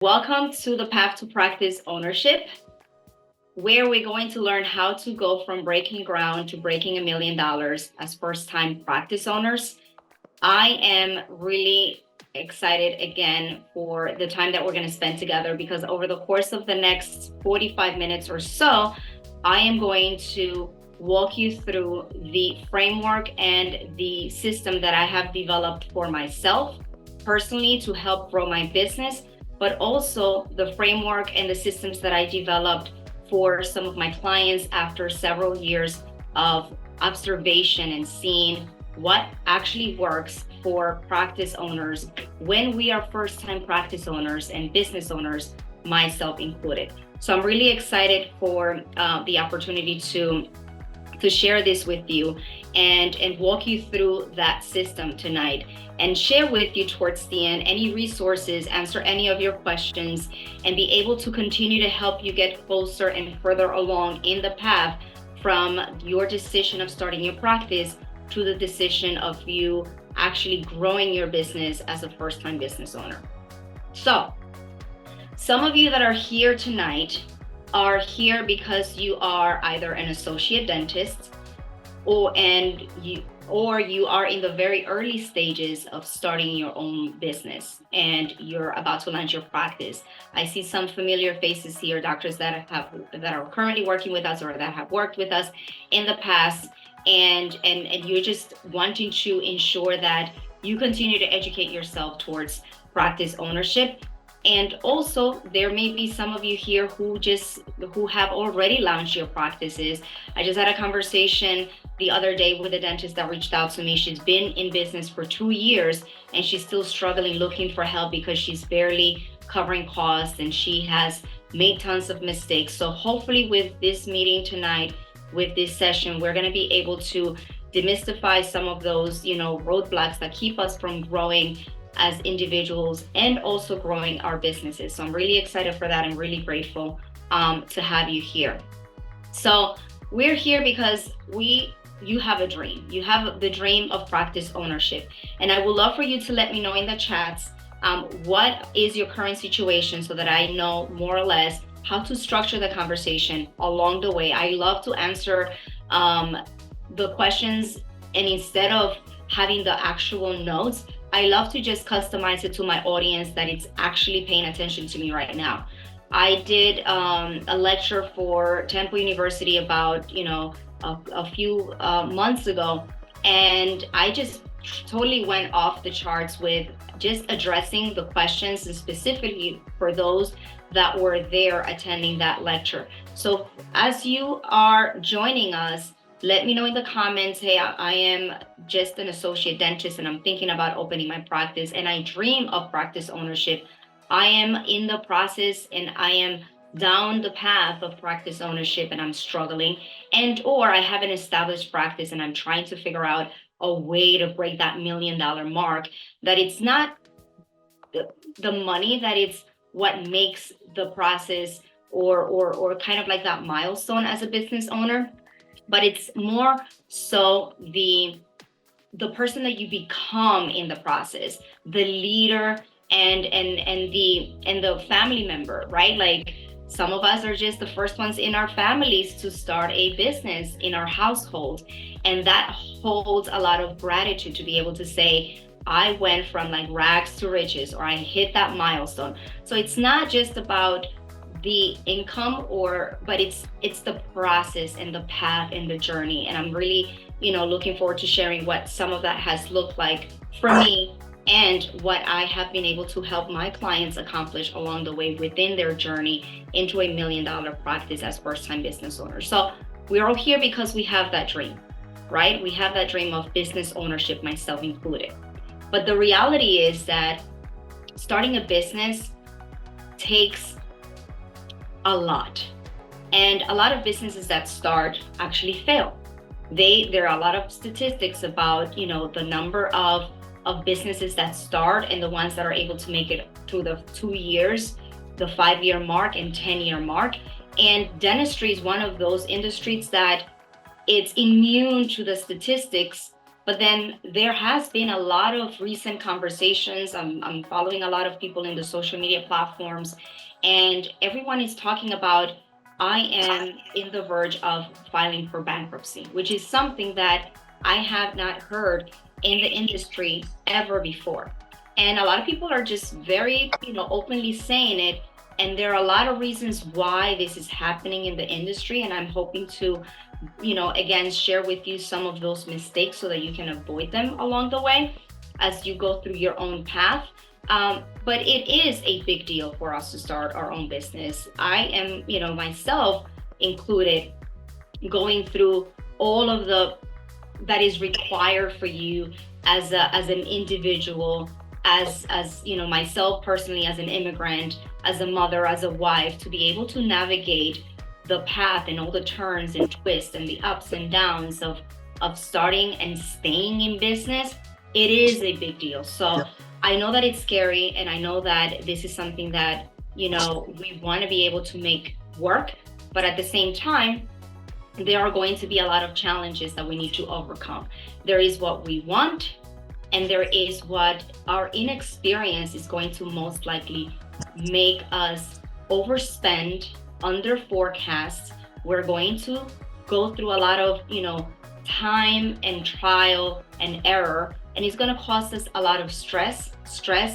Welcome to the Path to Practice Ownership, where we're going to learn how to go from breaking ground to breaking $1 million as first-time practice owners. I am really excited again for the time that we're going to spend together because over the course of the next 45 minutes or so, I am going to walk you through the framework and the system that I have developed for myself personally to help grow my business, but also the framework and the systems that I developed for some of my clients after several years of observation and seeing what actually works for practice owners when we are first-time practice owners and business owners, myself included. So I'm really excited for the opportunity to share this with you and walk you through that system tonight and share with you towards the end any resources, answer any of your questions, and be able to continue to help you get closer and further along in the path from your decision of starting your practice to the decision of you actually growing your business as a first-time business owner. So, some of you that are here tonight are here because you are either an associate dentist or you are in the very early stages of starting your own business and you're about to launch your practice. I see some familiar faces here, doctors that are currently working with us or that have worked with us in the past, and you're just wanting to ensure that you continue to educate yourself towards practice ownership. And also, there may be some of you here who have already launched your practices. I just had a conversation the other day with a dentist that reached out to me. She's been in business for 2 years and she's still struggling looking for help because she's barely covering costs and she has made tons of mistakes. So hopefully with this meeting tonight, with this session, we're going to be able to demystify some of those, roadblocks that keep us from growing as individuals and also growing our businesses. So I'm really excited for that and really grateful to have you here. So we're here because you have a dream. You have the dream of practice ownership. And I would love for you to let me know in the chats what is your current situation so that I know more or less how to structure the conversation along the way. I love to answer the questions, and instead of having the actual notes, I love to just customize it to my audience that it's actually paying attention to me right now. I did a lecture for Temple University about, a few months ago, and I just totally went off the charts with just addressing the questions and specifically for those that were there attending that lecture. So as you are joining us, let me know in the comments, hey, I am just an associate dentist and I'm thinking about opening my practice and I dream of practice ownership. I am in the process and I am down the path of practice ownership and I'm struggling, and or I have an established practice and I'm trying to figure out a way to break that $1 million mark, that it's not the money, that it's what makes the process or kind of like that milestone as a business owner, but it's more so the person that you become in the process, the leader and the family member, right? Like some of us are just the first ones in our families to start a business in our household, and that holds a lot of gratitude to be able to say, I went from like rags to riches, or I hit that milestone. So it's not just about the income but it's the process and the path and the journey. And I'm really, looking forward to sharing what some of that has looked like for me and what I have been able to help my clients accomplish along the way within their journey into $1 million practice as first-time business owners. So we're all here because we have that dream, right? We have that dream of business ownership, myself included. But the reality is that starting a business takes a lot. And a lot of businesses that start actually fail. There are a lot of statistics about, the number of businesses that start and the ones that are able to make it through the 2 years, the 5-year mark and 10-year mark. And dentistry is one of those industries that it's immune to the statistics, But then there has been a lot of recent conversations. I'm following a lot of people in the social media platforms, and everyone is talking about I am in the verge of filing for bankruptcy, which is something that I have not heard in the industry ever before. And a lot of people are just very, openly saying it. And there are a lot of reasons why this is happening in the industry. And I'm hoping to, again, share with you some of those mistakes so that you can avoid them along the way as you go through your own path. But it is a big deal for us to start our own business. I am, myself included, going through all of the that is required for you as an individual, as myself personally, as an immigrant, as a mother, as a wife, to be able to navigate the path and all the turns and twists and the ups and downs of starting and staying in business. It is a big deal. So Yep. I know that it's scary, and I know that this is something that we want to be able to make work, but at the same time, there are going to be a lot of challenges that we need to overcome. There is what we want, and there is what our inexperience is going to most likely make us overspend, under forecast. We're going to go through a lot of, time and trial and error, and it's going to cost us a lot of stress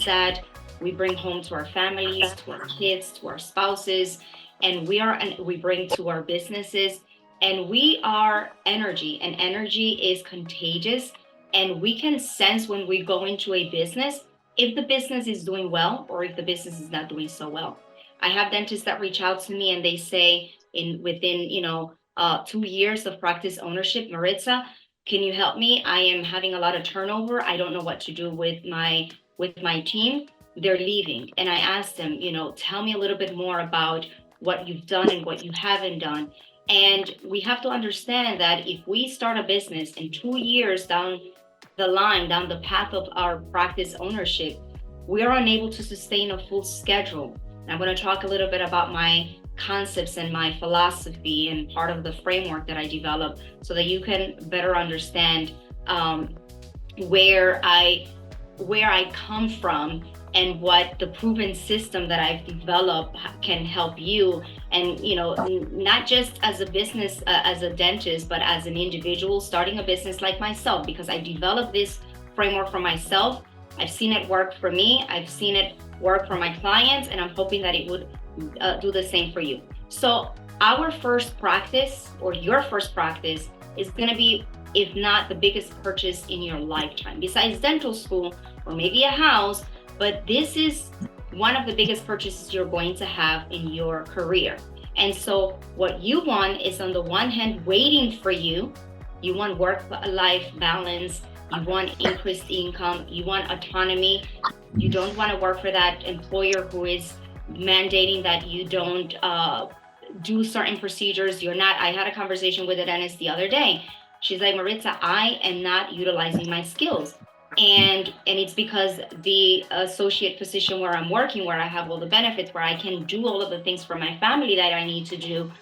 that we bring home to our families, to our kids, to our spouses, and we bring to our businesses. And we are energy, and energy is contagious. And we can sense when we go into a business if the business is doing well or if the business is not doing so well. I have dentists that reach out to me and they say, within 2 years of practice ownership, Maritza, can you help me? I am having a lot of turnover. I don't know what to do with my team. They're leaving, and I asked them, tell me a little bit more about what you've done and what you haven't done. And we have to understand that if we start a business and 2 years down the line, down the path of our practice ownership, we are unable to sustain a full schedule. And I'm going to talk a little bit about my concepts and my philosophy and part of the framework that I developed so that you can better understand where I come from and what the proven system that I've developed can help you. And, not just as a business, as a dentist, but as an individual starting a business like myself, because I developed this framework for myself. I've seen it work for me. I've seen it work for my clients, and I'm hoping that it would do the same for you. So our first practice, or your first practice, is going to be, if not the biggest purchase in your lifetime, besides dental school or maybe a house. But this is one of the biggest purchases you're going to have in your career. And so what you want is, on the one hand, waiting for you. You want work-life balance. You want increased income. You want autonomy. You don't want to work for that employer who is mandating that you don't do certain procedures. I had a conversation with a dentist the other day. She's like, Maritza, I am not utilizing my skills. And it's because the associate position where I'm working, where I have all the benefits, where I can do all of the things for my family that I need to do,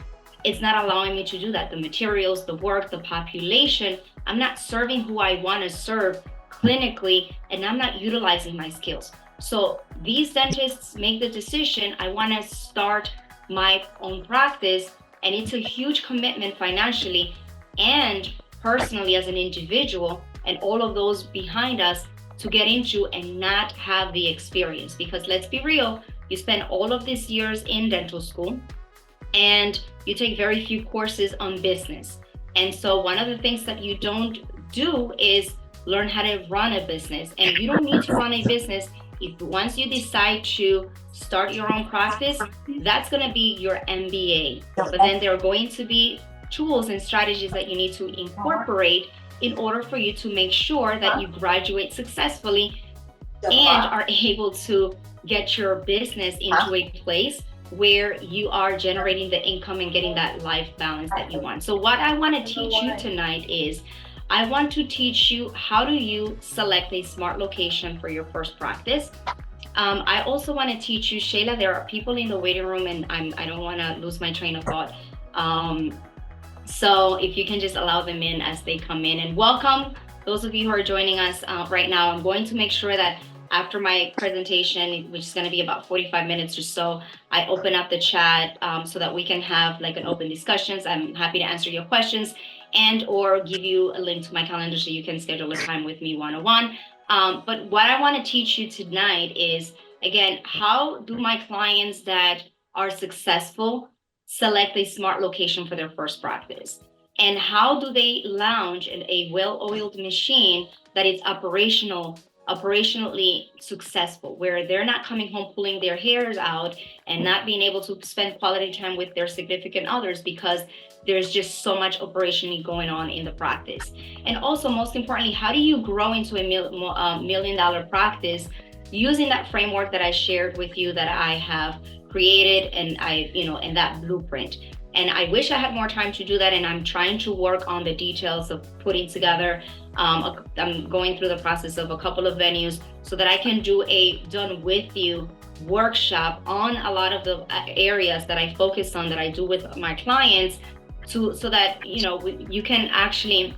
it's not allowing me to do that. The materials, the work, the population, I'm not serving who I want to serve clinically, and I'm not utilizing my skills. So these dentists make the decision, I want to start my own practice, and it's a huge commitment financially and personally as an individual, and all of those behind us, to get into and not have the experience. Because let's be real, you spend all of these years in dental school and you take very few courses on business. And so one of the things that you don't do is learn how to run a business. And you don't need to run a business. If once you decide to start your own practice, that's going to be your MBA. But then there are going to be tools and strategies that you need to incorporate in order for you to make sure that you graduate successfully and are able to get your business into a place where you are generating the income and getting that life balance that you want. So what I want to teach you tonight is, I want to teach you how do you select a smart location for your first practice. I also want to teach you, Shayla, there are people in the waiting room, and I don't want to lose my train of thought. So if you can just allow them in as they come in. And welcome those of you who are joining us right now, I'm going to make sure that after my presentation, which is going to be about 45 minutes or so, I open up the chat so that we can have like an open discussions. I'm happy to answer your questions and or give you a link to my calendar so you can schedule a time with me one-on-one. But what I want to teach you tonight is, again, how do my clients that are successful select a smart location for their first practice? And how do they lounge in a well-oiled machine that is operationally successful, where they're not coming home pulling their hairs out and not being able to spend quality time with their significant others because there's just so much operationally going on in the practice. And also, most importantly, how do you grow into a $1 million practice using that framework that I shared with you that I have created and in that blueprint. And I wish I had more time to do that, and I'm trying to work on the details of putting together. I'm going through the process of a couple of venues so that I can do a done with you workshop on a lot of the areas that I focus on, that I do with my clients, so that you can actually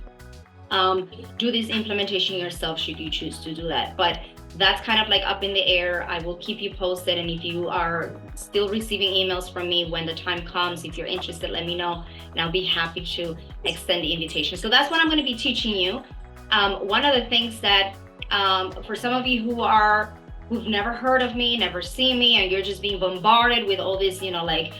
do this implementation yourself should you choose to do that. But that's kind of like up in the air. I will keep you posted, and if you are still receiving emails from me when the time comes, if you're interested, let me know, and I'll be happy to extend the invitation. So that's what I'm going to be teaching you. One of the things that for some of you who've never heard of me, never seen me, and you're just being bombarded with all these like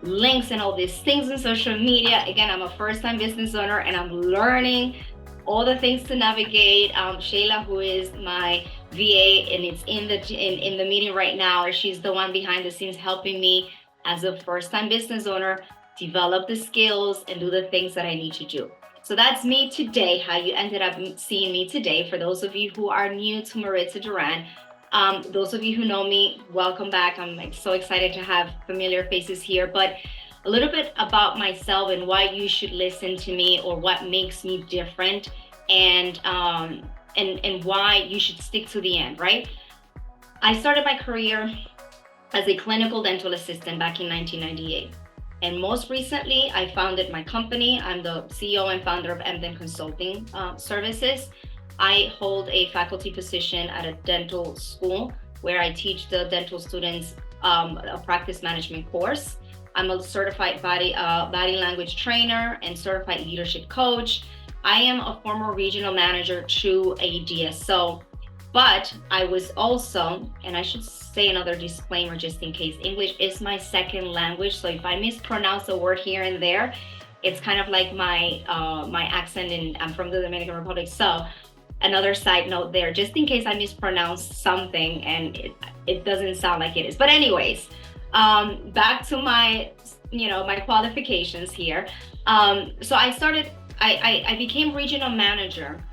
links and all these things on social media. Again, I'm a first-time business owner and I'm learning all the things to navigate. Shayla, who is my VA and it's in the meeting right now, she's the one behind the scenes helping me as a first-time business owner develop the skills and do the things that I need to do. So that's me today, how you ended up seeing me today. For those of you who are new to Maritza Duran, those of you who know me, welcome back. I'm so excited to have familiar faces here, but a little bit about myself and why you should listen to me, or what makes me different, and why you should stick to the end, right? I started my career as a clinical dental assistant back in 1998. And most recently, I founded my company. I'm the CEO and founder of MDen Consulting Services. I hold a faculty position at a dental school where I teach the dental students a practice management course. I'm a certified body language trainer and certified leadership coach. I am a former regional manager to a DSO, but I was also, and I should say another disclaimer just in case, English is my second language. So if I mispronounce a word here and there, it's kind of like my accent, and I'm from the Dominican Republic. So another side note there, just in case I mispronounce something and it doesn't sound like it is. But anyways, back to my qualifications here. So I became regional manager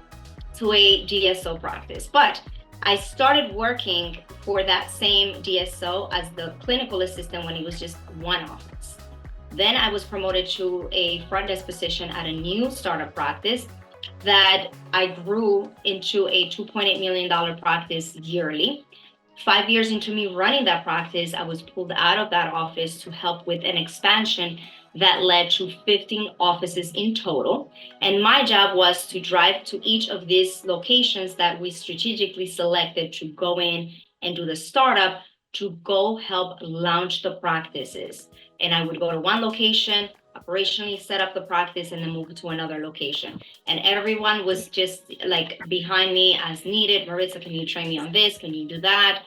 to a DSO practice, but I started working for that same DSO as the clinical assistant when it was just one office. Then I was promoted to a front desk position at a new startup practice that I grew into a $2.8 million practice yearly. 5 years into me running that practice, I was pulled out of that office to help with an expansion that led to 15 offices in total. And my job was to drive to each of these locations that we strategically selected to go in and do the startup, to go help launch the practices. And I would go to one location, operationally set up the practice, and then move to another location. And everyone was just like behind me as needed. Maritza, can you train me on this? Can you do that?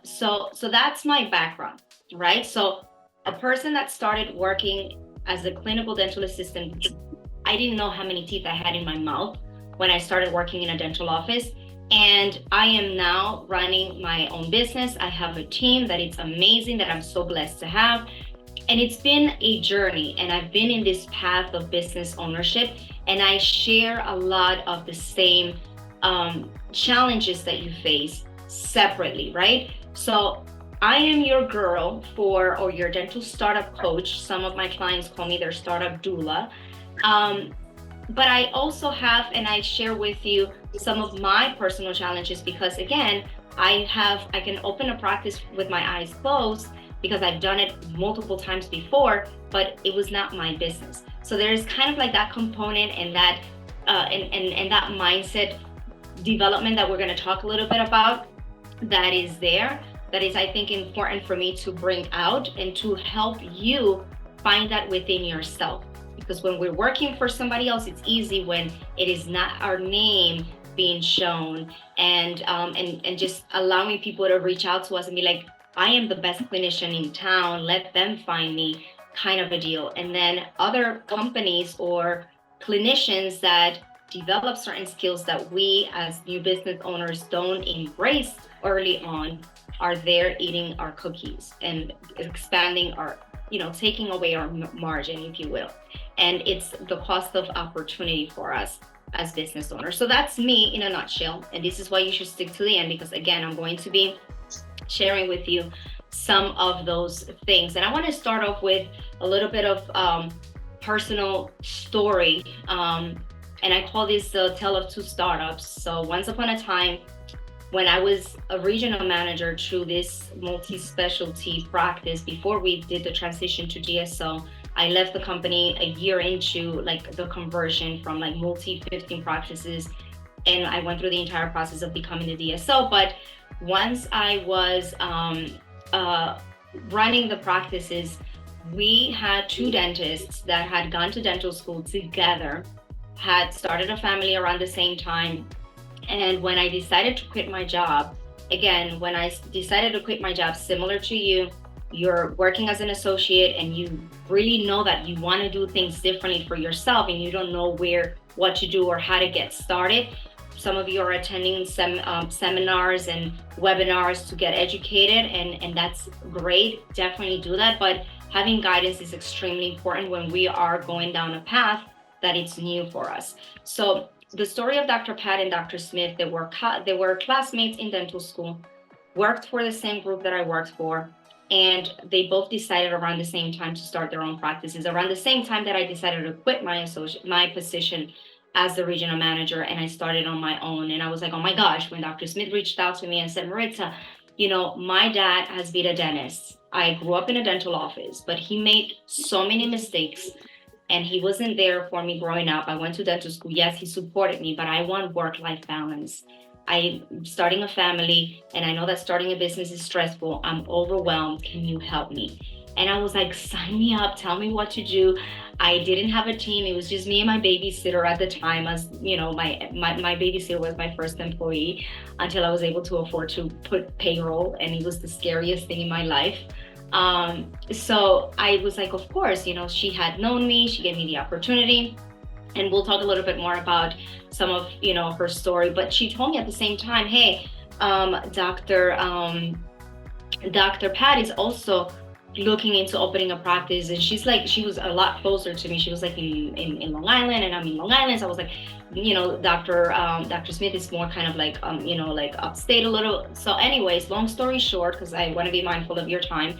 So that's my background, right? So a person that started working as a clinical dental assistant, I didn't know how many teeth I had in my mouth when I started working in a dental office. And I am now running my own business. I have a team that it's amazing, that I'm so blessed to have. And it's been a journey, and I've been in this path of business ownership, and I share a lot of the same challenges that you face separately, right? So I am your girl or your dental startup coach. Some of my clients call me their startup doula. But I also have, and I share with you some of my personal challenges, because again, I can open a practice with my eyes closed because I've done it multiple times before, but it was not my business. So there's kind of like that component and that and that mindset development that we're going to talk a little bit about, that is there, that is, I think, important for me to bring out and to help you find that within yourself. Because when we're working for somebody else, it's easy when it is not our name being shown, and just allowing people to reach out to us and be like, I am the best clinician in town, let them find me, kind of a deal. And then other companies or clinicians that develop certain skills that we as new business owners don't embrace early on are there eating our cookies and expanding our, taking away our margin, if you will. And it's the cost of opportunity for us as business owners. So that's me in a nutshell. And this is why you should stick to the end, because again, I'm going to be sharing with you some of those things. And I want to start off with a little bit of personal story. And I call this the tale of two startups. So once upon a time, when I was a regional manager through this multi-specialty practice, before we did the transition to DSO, I left the company a year into like the conversion from like multi 15 practices, and I went through the entire process of becoming the DSO. But once I was running the practices, we had two dentists that had gone to dental school together, had started a family around the same time. And when I decided to quit my job, again, when I decided to quit my job, similar to you, you're working as an associate and you really know that you want to do things differently for yourself and you don't know what to do or how to get started. Some of you are attending seminars and webinars to get educated, and that's great. Definitely do that. But having guidance is extremely important when we are going down a path that it's new for us. So the story of Dr. Pat and Dr. Smith, they were classmates in dental school, worked for the same group that I worked for, and they both decided around the same time to start their own practices, around the same time that I decided to quit my position as the regional manager, and I started on my own. And I was like, oh my gosh, when Dr. Smith reached out to me and said, Maritza, my dad has been a dentist. I grew up in a dental office, but he made so many mistakes and he wasn't there for me growing up. I went to dental school. Yes, he supported me, but I want work-life balance. I'm starting a family, and I know that starting a business is stressful. I'm overwhelmed. Can you help me? And I was like, sign me up. Tell me what to do. I didn't have a team. It was just me and my babysitter at the time. As you know, my babysitter was my first employee until I was able to afford to put payroll, and it was the scariest thing in my life. So I was like, of course, she had known me. She gave me the opportunity. And we'll talk a little bit more about some of, her story. But she told me at the same time, hey, Dr. Pat is also looking into opening a practice. And she was a lot closer to me. She was like in Long Island, and I'm in Long Island. So I was like, Dr. Smith is more kind of like, like upstate a little. So anyways, long story short, because I want to be mindful of your time.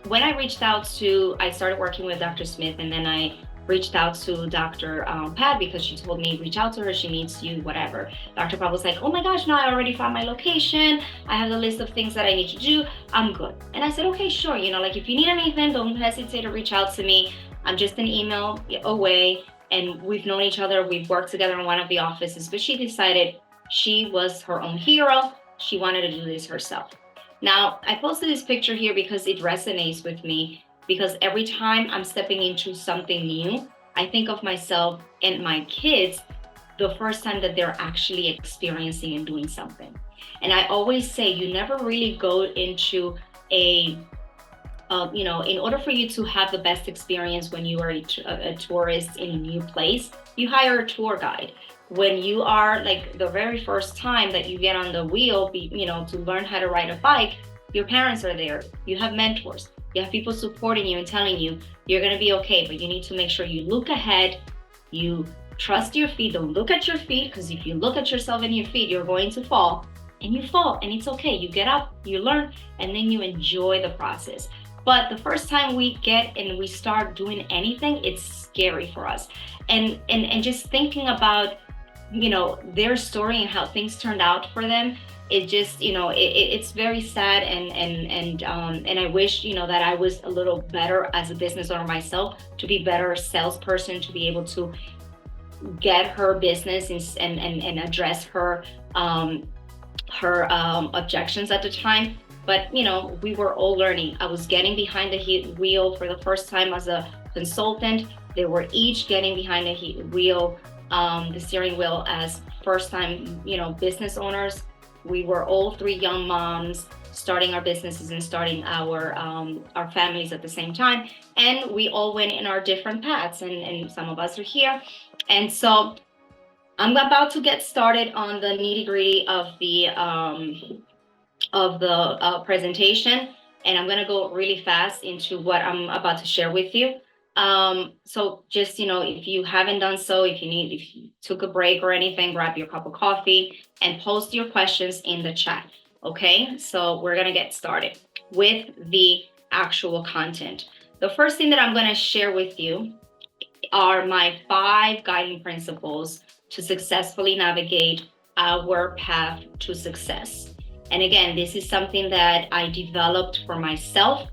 When I started working with Dr. Smith, and then I reached out to Dr. Pat because she told me, reach out to her, she needs you, whatever. Dr. Pat was like, oh my gosh, no, I already found my location. I have the list of things that I need to do. I'm good. And I said, okay, sure. Like if you need anything, don't hesitate to reach out to me. I'm just an email away, and we've known each other. We've worked together in one of the offices, but she decided she was her own hero. She wanted to do this herself. Now, I posted this picture here because it resonates with me. Because every time I'm stepping into something new, I think of myself and my kids the first time that they're actually experiencing and doing something. And I always say, you never really go into in order for you to have the best experience when you are a tourist in a new place, you hire a tour guide. When you are like the very first time that you get on the wheel, to learn how to ride a bike, your parents are there, you have mentors. You have people supporting you and telling you you're going to be okay, but you need to make sure you look ahead, you trust your feet, don't look at your feet, because if you look at yourself and your feet, you're going to fall, and you fall, and it's okay. You get up, you learn, and then you enjoy the process. But the first time we get and we start doing anything, it's scary for us. And just thinking about, their story and how things turned out for them, it just, it's very sad, and I wish, that I was a little better as a business owner myself, to be better salesperson, to be able to get her business and address her objections at the time. But we were all learning. I was getting behind the wheel for the first time as a consultant. They were each getting behind the wheel, the steering wheel, as first time business owners. We were all three young moms starting our businesses and starting our families at the same time, and we all went in our different paths, and some of us are here. And so I'm about to get started on the nitty-gritty of the presentation, and I'm going to go really fast into what I'm about to share with you. So just, if you haven't done so, if you took a break or anything, grab your cup of coffee and post your questions in the chat. Okay, so we're going to get started with the actual content. The first thing that I'm going to share with you are my 5 guiding principles to successfully navigate our path to success. And again, this is something that I developed for myself,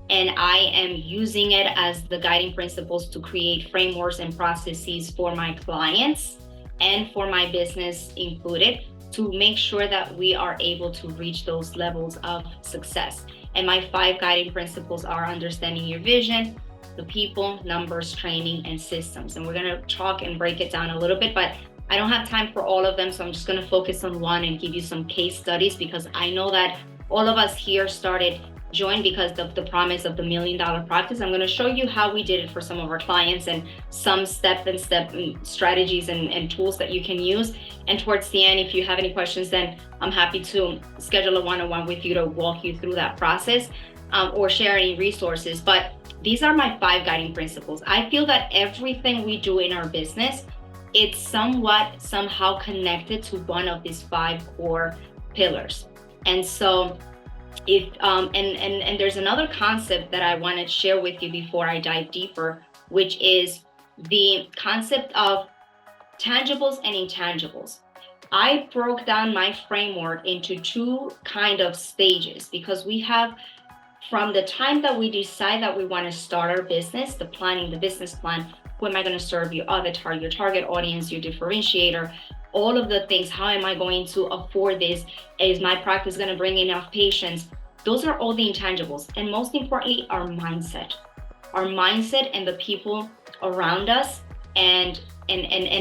and I am using it as the guiding principles to create frameworks and processes for my clients and for my business included, to make sure that we are able to reach those levels of success. And my 5 guiding principles are understanding your vision, the people, numbers, training, and systems. And we're going to talk and break it down a little bit, but I don't have time for all of them, so I'm just going to focus on one and give you some case studies, because I know that all of us here joined because of the promise of the $1 million practice. I'm going to show you how we did it for some of our clients and some step-by-step strategies and tools that you can use. And towards the end, if you have any questions, then I'm happy to schedule a one-on-one with you to walk you through that process, or share any resources. But these are my 5 guiding principles. I feel that everything we do in our business, it's somehow connected to one of these 5 core pillars. And so and there's another concept that I want to share with you before I dive deeper, which is the concept of tangibles and intangibles. I broke down my framework into 2 kind of stages, because we have, from the time that we decide that we want to start our business, the planning, the business plan, who am I going to serve, your avatar, your target audience, your differentiator, all of the things. How am I going to afford this? Is my practice going to bring enough patients? Those are all the intangibles. And most importantly, our mindset and the people around us, and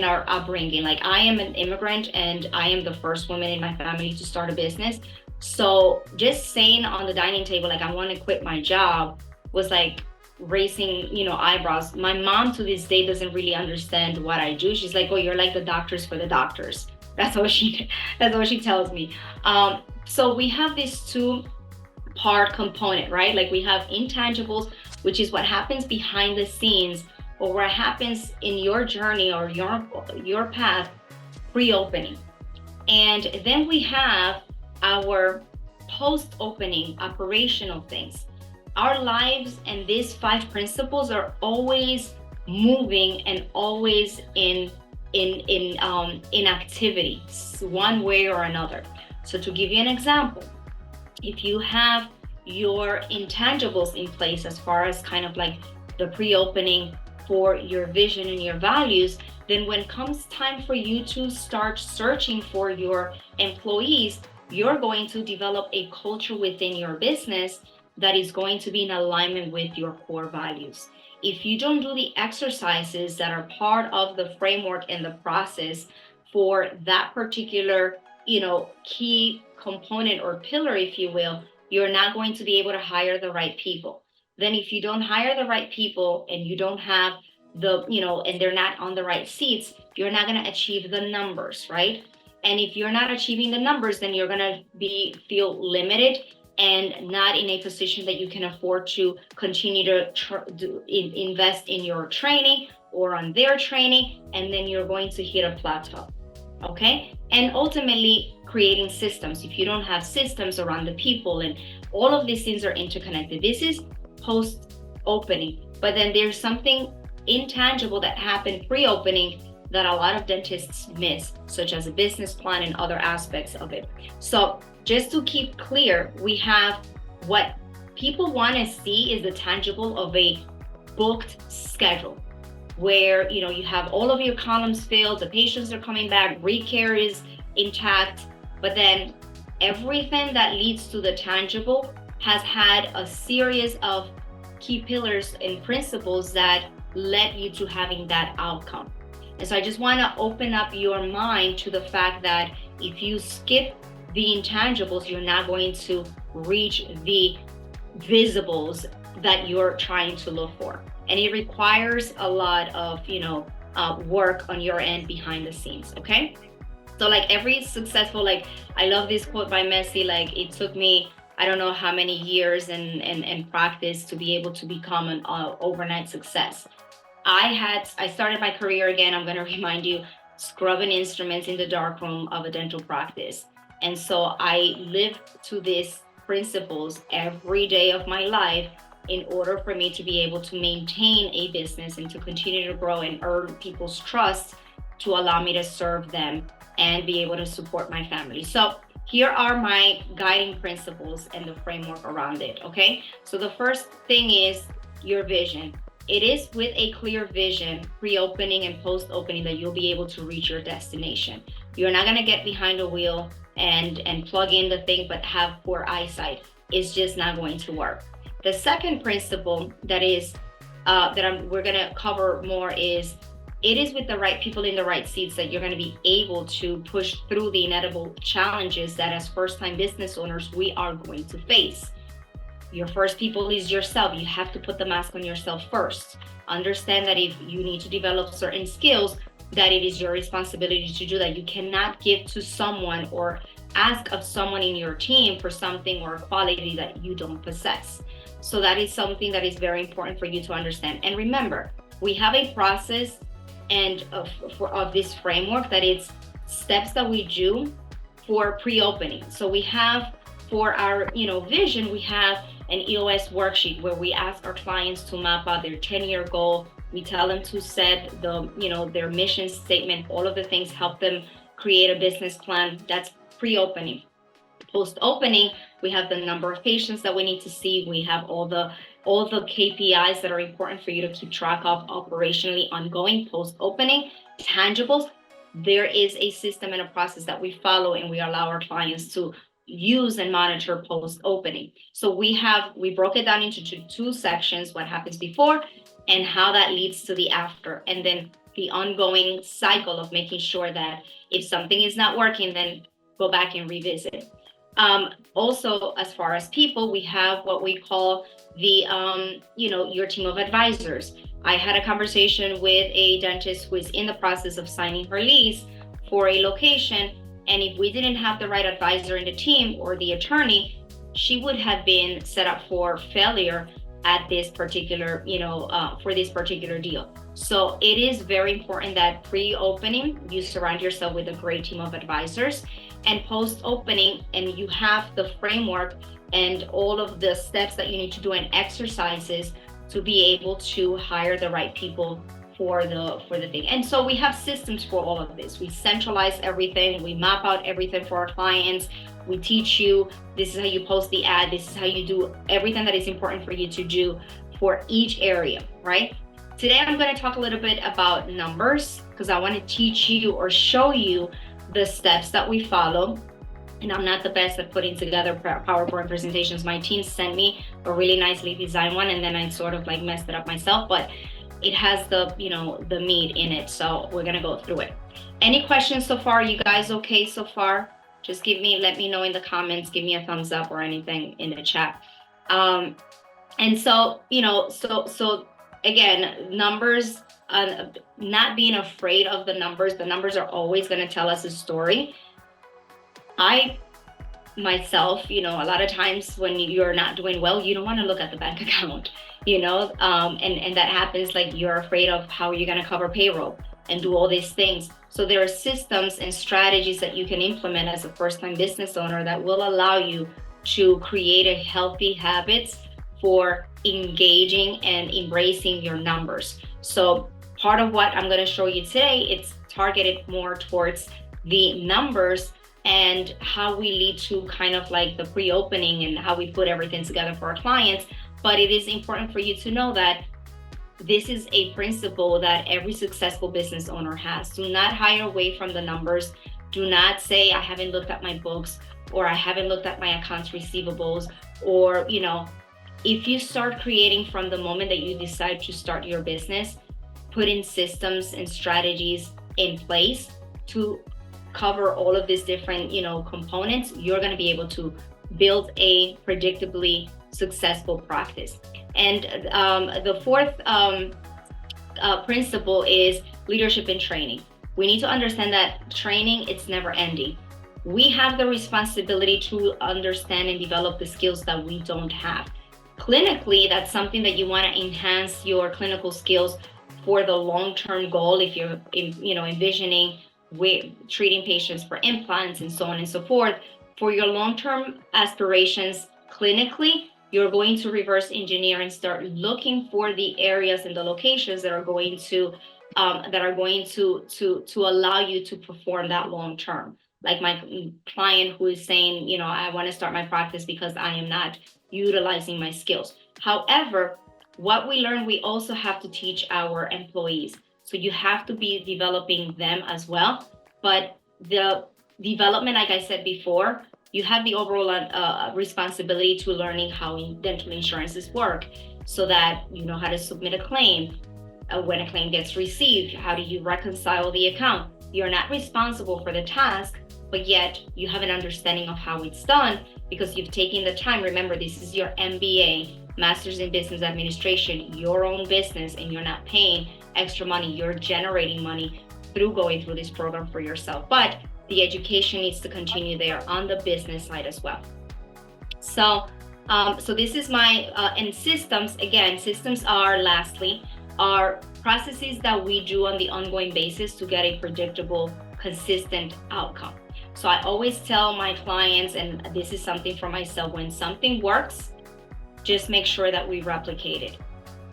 our upbringing. Like, I am an immigrant, and I am the first woman in my family to start a business. So just saying on the dining table, like, I want to quit my job, was like raising, eyebrows. My mom to this day doesn't really understand what I do. She's like, "Oh, you're like the doctors for the doctors." That's what she tells me. So we have this 2-part component, right? Like, we have intangibles, which is what happens behind the scenes, or what happens in your journey or your path pre-opening. And then we have our post-opening operational things. Our lives and these 5 principles are always moving and always in activity, one way or another. So to give you an example, if you have your intangibles in place, as far as kind of like the pre-opening for your vision and your values, then when comes time for you to start searching for your employees, you're going to develop a culture within your business that is going to be in alignment with your core values. If you don't do the exercises that are part of the framework and the process for that particular, key component or pillar, if you will, you're not going to be able to hire the right people. Then if you don't hire the right people, and you don't have and they're not on the right seats, you're not going to achieve the numbers, right? And if you're not achieving the numbers, then you're going to feel limited and not in a position that you can afford to continue to invest in your training or on their training, and then you're going to hit a plateau, okay? And ultimately, creating systems. If you don't have systems around the people, and all of these things are interconnected. This is post-opening, but then there's something intangible that happened pre-opening that a lot of dentists miss, such as a business plan and other aspects of it. So just to keep clear, we have what people want to see is the tangible of a booked schedule. where you have all of your columns filled, the patients are coming back, recare is intact, but then everything that leads to the tangible has had a series of key pillars and principles that led you to having that outcome. And so I just want to open up your mind to the fact that if you skip the intangibles, you're not going to reach the visibles that you're trying to look for. And it requires a lot of, work on your end behind the scenes, okay? So like every successful, like I love this quote by Messi, like it took me, I don't know how many years and practice to be able to become an overnight success. I started my career, again, I'm going to remind you, scrubbing instruments in the darkroom of a dental practice. And so I lived to these principles every day of my life in order for me to be able to maintain a business and to continue to grow and earn people's trust to allow me to serve them and be able to support my family. So here are my guiding principles and the framework around it, okay? So the first thing is your vision. It is with a clear vision, pre-opening and post-opening, that you'll be able to reach your destination. You're not gonna get behind a wheel and plug in the thing but have poor eyesight. It's just not going to work. The second principle that is we're gonna cover more is, it is with the right people in the right seats that you're going to be able to push through the inevitable challenges that as first-time business owners we are going to face. Your first people is yourself. You have to put the mask on yourself first. Understand that if you need to develop certain skills, that it is your responsibility to do that. You cannot give to someone or ask of someone in your team for something or a quality that you don't possess. So that is something that is very important for you to understand. And remember, we have a process and of this framework that it's steps that we do for pre-opening. So we have for our vision, we have an EOS worksheet where we ask our clients to map out their 10-year goal. We tell them to set their mission statement, all of the things, help them create a business plan. That's pre-opening. Post-opening, we have the number of patients that we need to see. We have all the KPIs that are important for you to keep track of operationally ongoing. Post-opening, tangibles, there is a system and a process that we follow and we allow our clients to use and monitor post-opening. So we broke it down into two sections, what happens before and how that leads to the after, and then the ongoing cycle of making sure that if something is not working, then go back and revisit. Also, as far as people, we have what we call the, your team of advisors. I had a conversation with a dentist who is in the process of signing her lease for a location. And if we didn't have the right advisor in the team or the attorney, she would have been set up for failure at this particular, for this particular deal. So it is very important that pre-opening, you surround yourself with a great team of advisors, and post-opening, and you have the framework and all of the steps that you need to do and exercises to be able to hire the right people for the thing. And so we have systems for all of this. We centralize everything. We map out everything for our clients. We teach you, this is how you post the ad. This is how you do everything that is important for you to do for each area, right? Today, I'm going to talk a little bit about numbers because I want to teach you or show you the steps that we follow. And I'm not the best at putting together PowerPoint presentations. My team sent me a really nicely designed one, and then I sort of like messed it up myself, but it has the meat in it. So we're going to go through it. Any questions so far? You guys okay so far? Just let me know in the comments, give me a thumbs up or anything in the chat. And so, so again, numbers, not being afraid of the numbers are always going to tell us a story. I myself, a lot of times when you're not doing well, you don't want to look at the bank account, and that happens, like you're afraid of how you're going to cover payroll and do all these things. So there are systems and strategies that you can implement as a first-time business owner that will allow you to create a healthy habits for engaging and embracing your numbers. So part of what I'm going to show you today, it's targeted more towards the numbers and how we lead to kind of like the pre-opening and how we put everything together for our clients. But it is important for you to know that this is a principle that every successful business owner has. Do not hire away from the numbers. Do not say, I haven't looked at my books, or I haven't looked at my accounts receivables, or, if you start creating from the moment that you decide to start your business, put in systems and strategies in place to cover all of these different, components, you're going to be able to build a predictably successful practice. And the fourth principle is leadership and training. We need to understand that training, it's never ending. We have the responsibility to understand and develop the skills that we don't have. Clinically, that's something that you want to enhance your clinical skills for the long-term goal. If you're, envisioning treating patients for implants and so on and so forth, for your long-term aspirations clinically, you're going to reverse engineer and start looking for the areas and the locations that are going to allow you to perform that long term. Like my client who is saying, I want to start my practice because I am not utilizing my skills. However, what we learn, we also have to teach our employees. So you have to be developing them as well. But the development, like I said before, you have the overall responsibility to learning how dental insurances work, so that you know how to submit a claim. When a claim gets received, how do you reconcile the account? You're not responsible for the task, but yet you have an understanding of how it's done because you've taken the time. Remember, this is your MBA, Master's in Business Administration, your own business, and you're not paying extra money. You're generating money through going through this program for yourself. But the education needs to continue there on the business side as well. So this is my, and systems, again, systems are, lastly, are processes that we do on the ongoing basis to get a predictable, consistent outcome. So I always tell my clients, and this is something for myself, when something works, just make sure that we replicate it.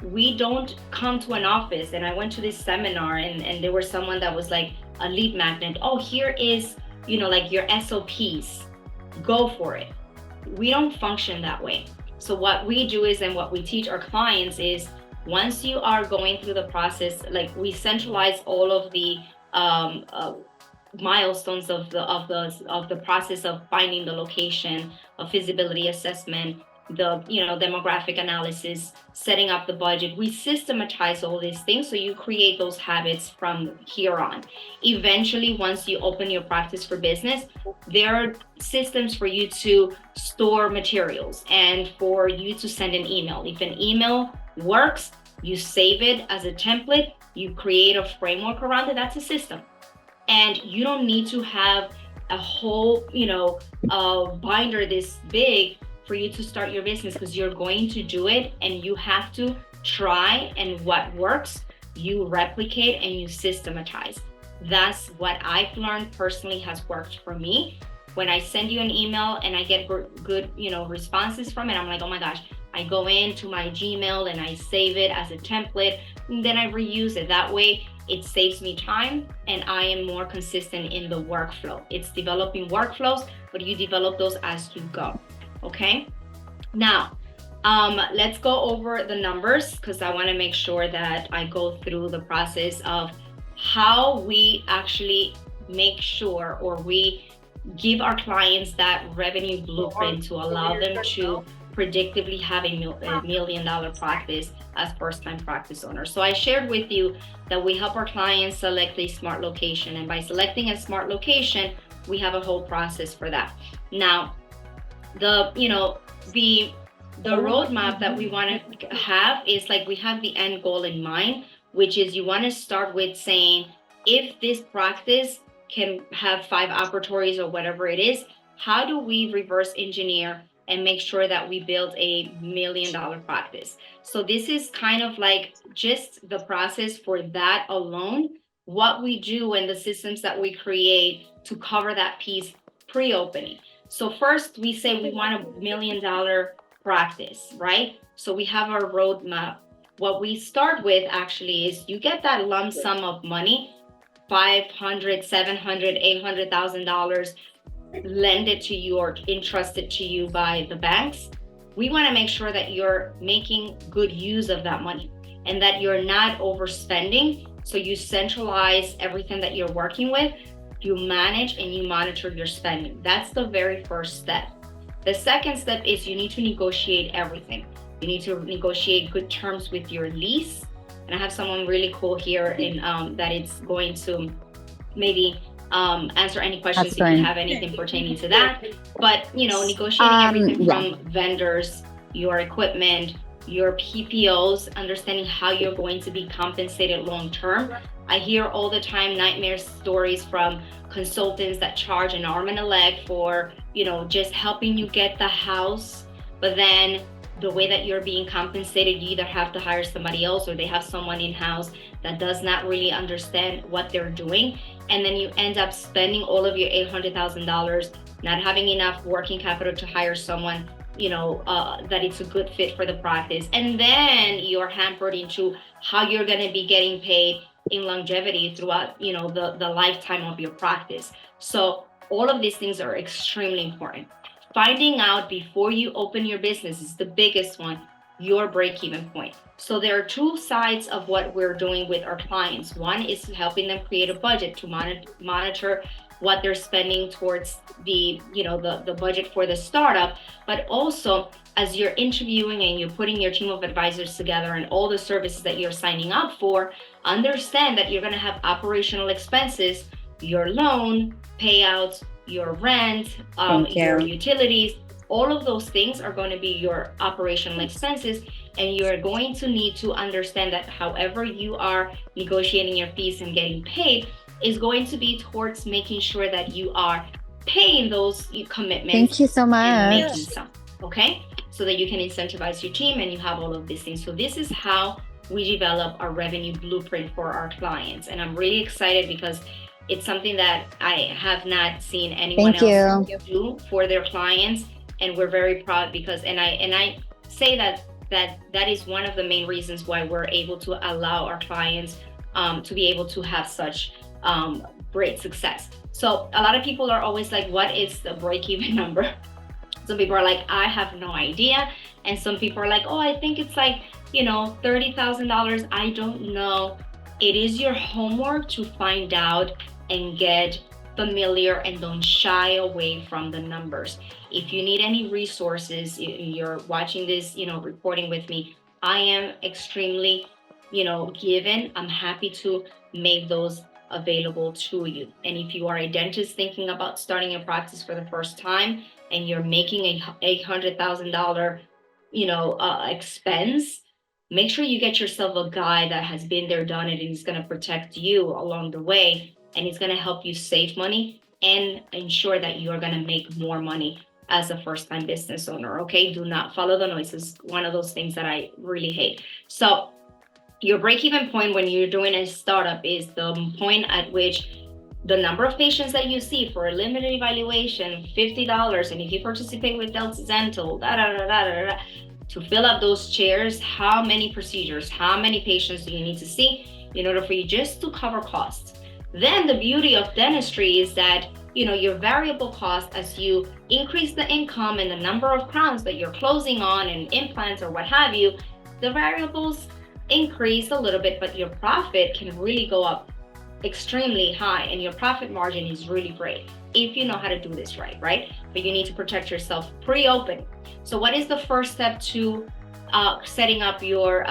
We don't come to an office, and I went to this seminar and there was someone that was like a lead magnet. Oh, here is, like your SOPs, go for it. We don't function that way. So what we do is, and what we teach our clients is, once you are going through the process, like we centralize all of the milestones of the process of finding the location, of feasibility assessment, the demographic analysis, setting up the budget. We systematize all these things so you create those habits from here on. Eventually, once you open your practice for business, there are systems for you to store materials and for you to send an email. If an email works, you save it as a template, you create a framework around it. That's a system. And you don't need to have a whole binder this big for you to start your business, because you're going to do it and you have to try, and what works, you replicate and you systematize. That's what I've learned personally has worked for me. When I send you an email and I get good responses from it, I'm like, oh my gosh, I go into my Gmail and I save it as a template, and then I reuse it. That way it saves me time and I am more consistent in the workflow. It's developing workflows, but you develop those as you go. Okay, now let's go over the numbers, because I want to make sure that I go through the process of how we actually make sure, or we give our clients that revenue blueprint to allow them to predictably have a $1 million practice as first-time practice owners. So I shared with you that we help our clients select a smart location, and by selecting a smart location, we have a whole process for that. Now, the roadmap that we want to have is, like, we have the end goal in mind, which is you want to start with saying, if this practice can have 5 operatories or whatever it is, how do we reverse engineer and make sure that we build a $1 million practice? So this is kind of like just the process for that alone, what we do and the systems that we create to cover that piece pre-opening. So first we say we want a $1 million practice, right? So we have our roadmap. What we start with actually is, you get that lump sum of money, $500, $700, $800,000, lend it to you or entrusted to you by the banks. We want to make sure that you're making good use of that money. and that you're not overspending. So you centralize everything that you're working with, you manage and you monitor your spending. That's the very first step. The second step is you need to negotiate everything. You need to negotiate good terms with your lease. And I have someone really cool here in that it's going to maybe answer any questions if you have anything pertaining to that. But negotiating everything from vendors, your equipment, your PPOs, understanding how you're going to be compensated long term. I hear all the time nightmare stories from consultants that charge an arm and a leg for just helping you get the house, but then the way that you're being compensated, you either have to hire somebody else or they have someone in-house that does not really understand what they're doing. And then you end up spending all of your $800,000, not having enough working capital to hire someone, that it's a good fit for the practice. And then you're hampered into how you're going to be getting paid in longevity throughout, the lifetime of your practice. So all of these things are extremely important. Finding out before you open your business is the biggest one, your break-even point. So there are two sides of what we're doing with our clients. One is helping them create a budget to monitor what they're spending towards the budget for the startup, but also as you're interviewing and you're putting your team of advisors together and all the services that you're signing up for, understand that you're going to have operational expenses, your loan payouts, your rent, your utilities, all of those things are going to be your operational expenses. And you're going to need to understand that however you are negotiating your fees and getting paid is going to be towards making sure that you are paying those commitments. Thank you so much. And making some, okay? So that you can incentivize your team and you have all of these things. So this is how we develop our revenue blueprint for our clients. And I'm really excited because it's something that I have not seen anyone else do for their clients. And we're very proud because, and I say that is one of the main reasons why we're able to allow our clients to be able to have such great success. So a lot of people are always like, what is the break-even number? Some people are like, I have no idea. And some people are like, oh, I think it's like, $30,000. I don't know. It is your homework to find out and get familiar, and don't shy away from the numbers. If you need any resources, you're watching this, recording with me, I am extremely, given. I'm happy to make those available to you. And if you are a dentist thinking about starting a practice for the first time and you're making a $800,000, expense, make sure you get yourself a guy that has been there, done it, and he's going to protect you along the way. And it's going to help you save money and ensure that you're going to make more money as a first-time business owner, okay? Do not follow the noise. It's one of those things that I really hate. So your break-even point when you're doing a startup is the point at which the number of patients that you see for a limited evaluation, $50, and if you participate with Delta Dental, to fill up those chairs, how many procedures, how many patients do you need to see in order for you just to cover costs? Then the beauty of dentistry is that, your variable cost, as you increase the income and the number of crowns that you're closing on and implants or what have you, the variables increase a little bit, but your profit can really go up extremely high and your profit margin is really great if you know how to do this right? But you need to protect yourself pre-open. So what is the first step to setting up your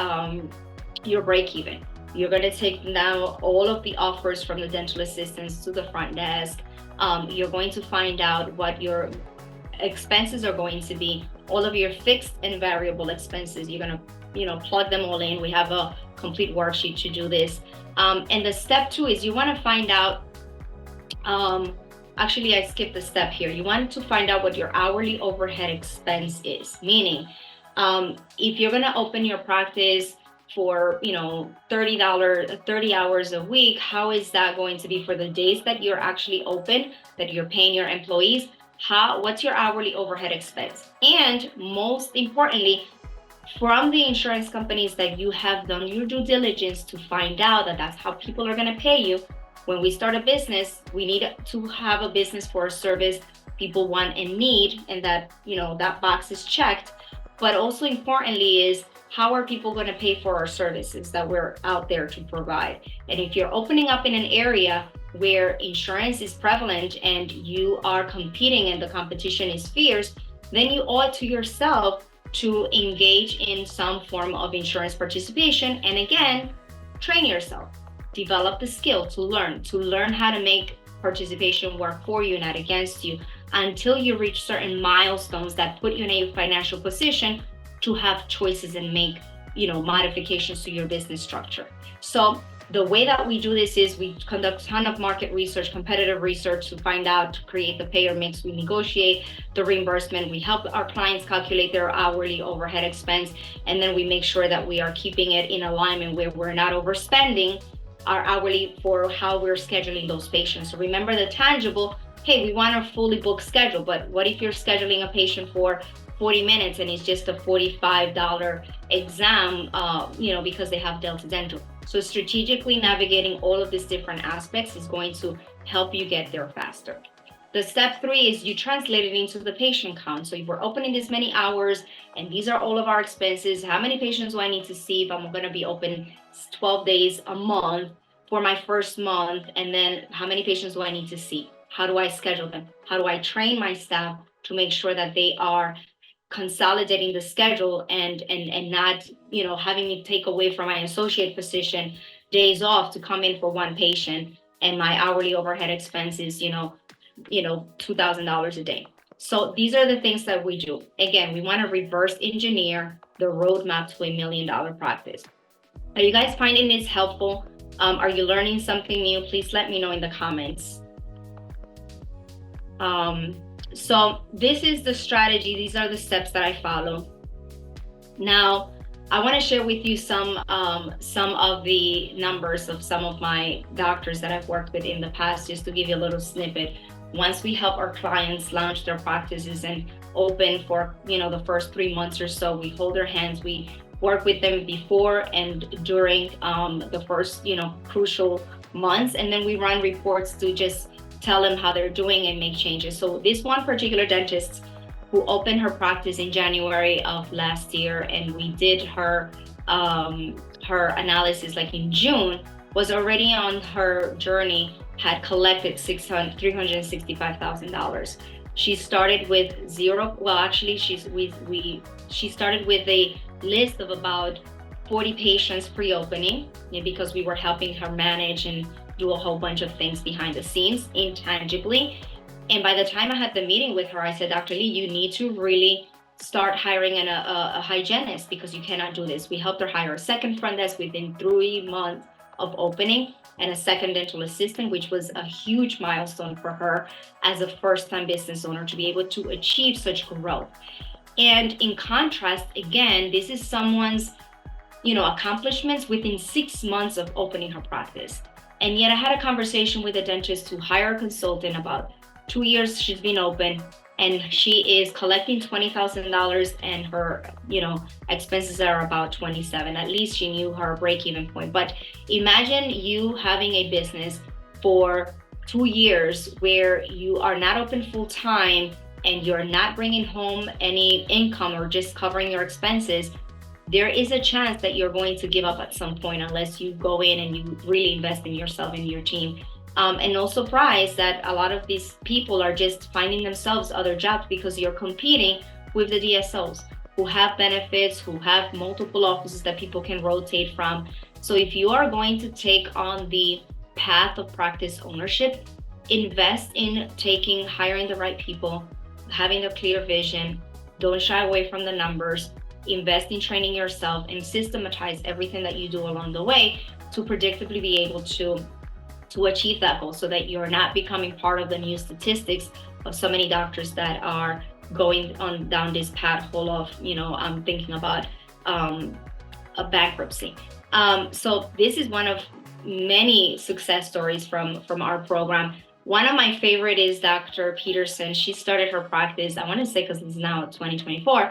break-even? You're going to take now all of the offers from the dental assistants to the front desk. You're going to find out what your expenses are going to be, all of your fixed and variable expenses. You're going to, plug them all in. We have a complete worksheet to do this. And the step 2 is you want to find out, actually, I skipped a step here. You want to find out what your hourly overhead expense is, meaning if you're going to open your practice for $30, 30 hours a week, how is that going to be for the days that you're actually open, that you're paying your employees? What's your hourly overhead expense? And most importantly, from the insurance companies that you have done your due diligence to find out that that's how people are going to pay you. When we start a business, we need to have a business for a service people want and need, and that that box is checked. But also importantly is how are people going to pay for our services that we're out there to provide? And if you're opening up in an area where insurance is prevalent and you are competing and the competition is fierce, then you owe it to yourself to engage in some form of insurance participation. And again, train yourself, develop the skill to learn how to make participation work for you, not against you, until you reach certain milestones that put you in a financial position to have choices and make, modifications to your business structure. So the way that we do this is we conduct a ton of market research, competitive research to find out, to create the payer mix. We negotiate the reimbursement. We help our clients calculate their hourly overhead expense. And then we make sure that we are keeping it in alignment where we're not overspending our hourly for how we're scheduling those patients. So remember the tangible, hey, we want a fully booked schedule, but what if you're scheduling a patient for 40 minutes and it's just a $45 exam, because they have Delta Dental? So strategically navigating all of these different aspects is going to help you get there faster. The step 3 is you translate it into the patient count. So if we're opening this many hours and these are all of our expenses, how many patients do I need to see if I'm going to be open 12 days a month for my first month? And then how many patients do I need to see? How do I schedule them? How do I train my staff to make sure that they are consolidating the schedule and not, having me take away from my associate position days off to come in for one patient and my hourly overhead expenses, $2,000 a day. So these are the things that we do. Again, we want to reverse engineer the roadmap to $1 million practice. Are you guys finding this helpful? Are you learning something new? Please let me know in the comments. So this is the strategy. These are the steps that I follow. Now, I want to share with you some of the numbers of some of my doctors that I've worked with in the past, just to give you a little snippet. Once we help our clients launch their practices and open for, the first 3 months or so, we hold their hands. We work with them before and during the first, crucial months. And then we run reports to just tell them how they're doing and make changes. So this one particular dentist who opened her practice in January of last year, and we did her analysis like in June, was already on her journey, had collected $365,000. She started with zero. Well, actually, she started with a list of about 40 patients pre-opening, because we were helping her manage and do a whole bunch of things behind the scenes intangibly. And by the time I had the meeting with her, I said, Dr. Lee, you need to really start hiring a hygienist, because you cannot do this. We helped her hire a second front desk within 3 months of opening, and a second dental assistant, which was a huge milestone for her as a first-time business owner to be able to achieve such growth. And in contrast, again, this is someone's, accomplishments within 6 months of opening her practice. And yet I had a conversation with a dentist who hired a consultant. About 2 years she's been open, and she is collecting $20,000, and her, expenses are about 27. At least she knew her break-even point. But imagine you having a business for 2 years where you are not open full time and you're not bringing home any income or just covering your expenses. There is a chance that you're going to give up at some point unless you go in and you really invest in yourself and your team. And no surprise that a lot of these people are just finding themselves other jobs, because you're competing with the DSOs who have benefits, who have multiple offices that people can rotate from. So if you are going to take on the path of practice ownership, invest in hiring the right people, having a clear vision. Don't shy away from the numbers. Invest in training yourself and systematize everything that you do along the way to predictably be able to achieve that goal, so that you're not becoming part of the new statistics of so many doctors that are going on down this path full of, I'm thinking about a bankruptcy. So this is one of many success stories from our program. One of my favorite is Dr. Peterson. She started her practice, I want to say, because it's now 2024,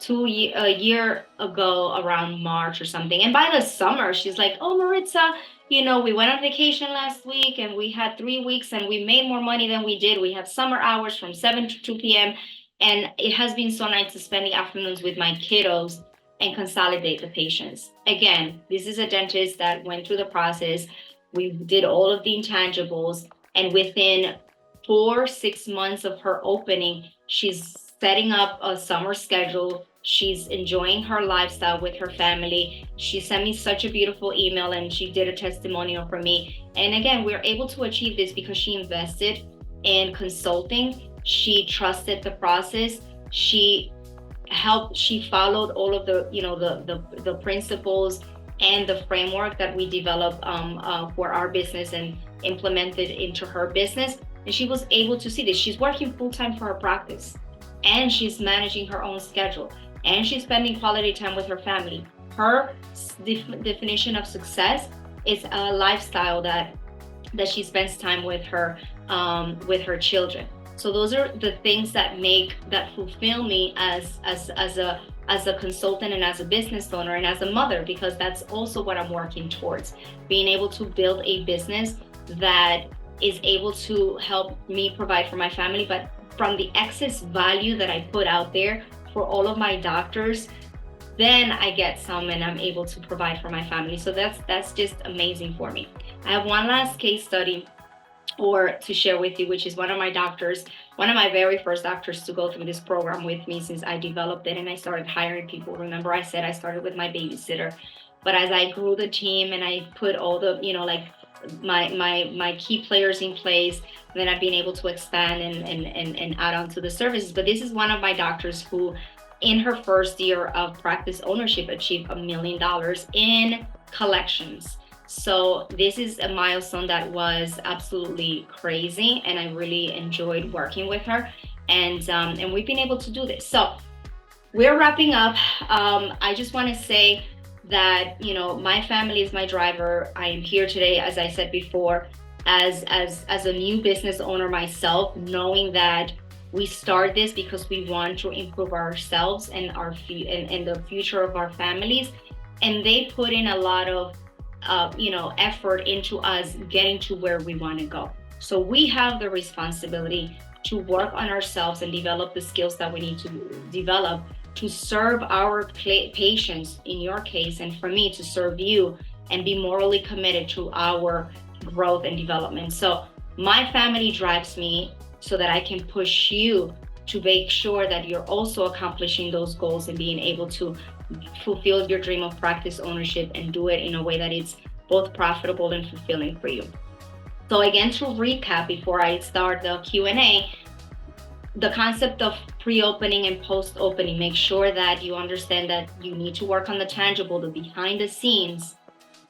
a year ago around March or something. And by the summer, she's like, oh, Maritza, we went on vacation last week and we had 3 weeks and we made more money than we did. We have summer hours from 7 to 2 p.m. And it has been so nice to spend the afternoons with my kiddos and consolidate the patients. Again, this is a dentist that went through the process. We did all of the intangibles, and within 6 months of her opening, she's setting up a summer schedule. She's enjoying her lifestyle with her family. She sent me such a beautiful email, and she did a testimonial for me. And again, we're able to achieve this because she invested in consulting. She trusted the process. She followed all of the, the principles and the framework that we developed for our business and implemented into her business. And she was able to see this. She's working full-time for her practice, and she's managing her own schedule, and she's spending quality time with her family. Her definition of success is a lifestyle that she spends time with her children. So those are the things that fulfill me as a consultant and as a business owner and as a mother, because that's also what I'm working towards, being able to build a business that is able to help me provide for my family, but from the excess value that I put out there for all of my doctors, then I get some and I'm able to provide for my family. So that's just amazing for me. I have one last case study to share with you, which is one of my very first doctors to go through this program with me since I developed it and I started hiring people. Remember, I said I started with my babysitter, but as I grew the team and I put all the, my key players in place, then I've been able to expand and add on to the services. But this is one of my doctors who, in her first year of practice ownership, achieved $1 million in collections. So this is a milestone that was absolutely crazy, and I really enjoyed working with her, and we've been able to do this. So we're wrapping up. I just want to say that my family is my driver. I am here today, as I said before, as a new business owner myself, knowing that we start this because we want to improve ourselves and and the future of our families, and they put in a lot of effort into us getting to where we want to go. So we have the responsibility to work on ourselves and develop the skills that we need to develop to serve our patients, in your case, and for me to serve you and be morally committed to our growth and development. So my family drives me so that I can push you to make sure that you're also accomplishing those goals and being able to fulfill your dream of practice ownership and do it in a way that it's both profitable and fulfilling for you. So again, to recap before I start the Q&A, the concept of pre-opening and post-opening, make sure that you understand that you need to work on the tangible, the behind the scenes,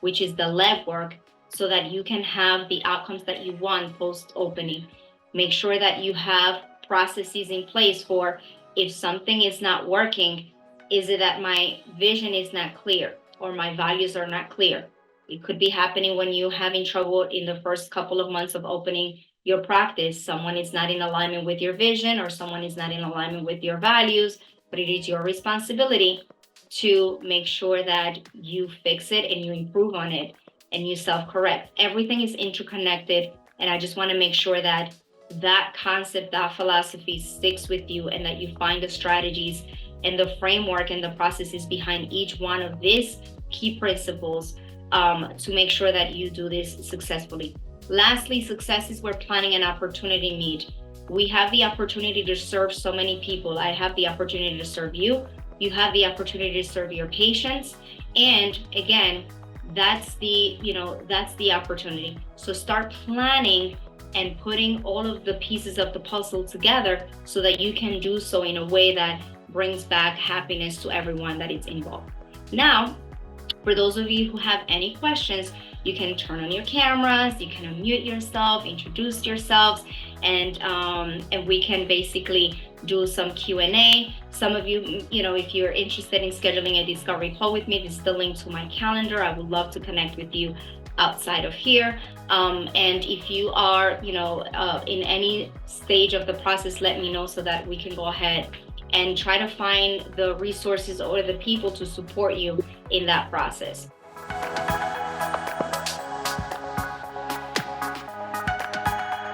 which is the legwork, so that you can have the outcomes that you want post-opening. Make sure that you have processes in place for if something is not working. Is it that my vision is not clear or my values are not clear? It could be happening when you're having trouble in the first couple of months of opening your practice. Someone is not in alignment with your vision, or someone is not in alignment with your values, but it is your responsibility to make sure that you fix it and you improve on it and you self-correct. Everything is interconnected, and I just want to make sure that that concept, that philosophy sticks with you, and that you find the strategies and the framework and the processes behind each one of these key principles to make sure that you do this successfully. Lastly, success is where planning and opportunity meet. We have the opportunity to serve so many people. I have the opportunity to serve you. You have the opportunity to serve your patients. And again, that's the opportunity. So start planning and putting all of the pieces of the puzzle together so that you can do so in a way that brings back happiness to everyone that is involved. Now, for those of you who have any questions, you can turn on your cameras, you can unmute yourself, introduce yourselves, and we can basically do some Q&A. Some of you, if you're interested in scheduling a discovery call with me, this is the link to my calendar. I would love to connect with you outside of here. And if you are, in any stage of the process, let me know so that we can go ahead and try to find the resources or the people to support you in that process.